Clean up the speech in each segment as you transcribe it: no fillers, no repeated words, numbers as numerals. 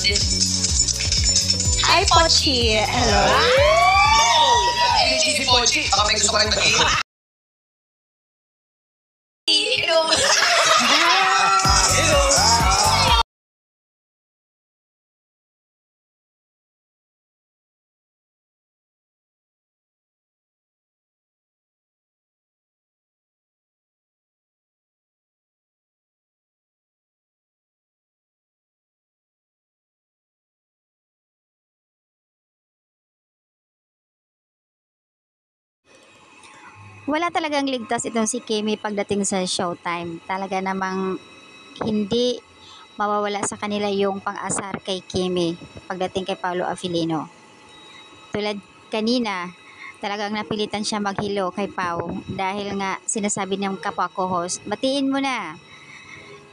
Hi, Pochi! Hello! Si Pochi, baka may gusto ka rin mag-iwan. Hello! Wala talagang ligtas itong si Kimi pagdating sa showtime. Talaga namang hindi mawawala sa kanila yung pang-asar kay Kimi pagdating kay Paolo Abilino. Tulad kanina, talagang napilitan siya maghilo kay Pau dahil nga sinasabi ng kapwa co-host, batiin mo na.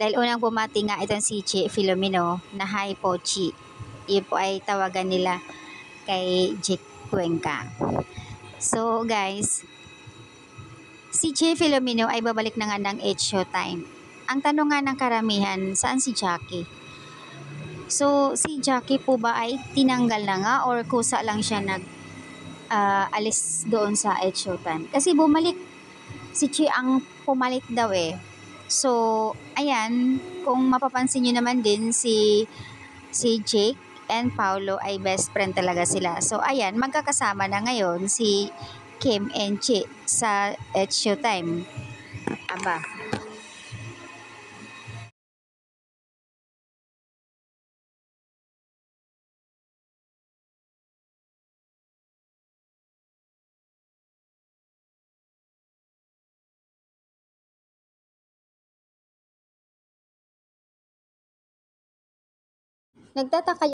Dahil unang bumati nga itong si Chi Filomeno na hi Pochi. Yun po ay tawagan nila kay Jake Cuenca. So guys, si Che Filomeno ay babalik na nga ng 8 Showtime. Ang tanong nga ng karamihan, saan si Jackie? So, si Jackie po ba ay tinanggal na nga or kusa lang siya alis doon sa 8 Showtime? Kasi bumalik, si Che ang pumalit daw eh. So, ayan, kung mapapansin nyo naman din si Jake and Paolo ay best friend talaga sila. So, ayan, magkakasama na ngayon si Kim and Chi sa 8 Showtime. Aba. Nagtataka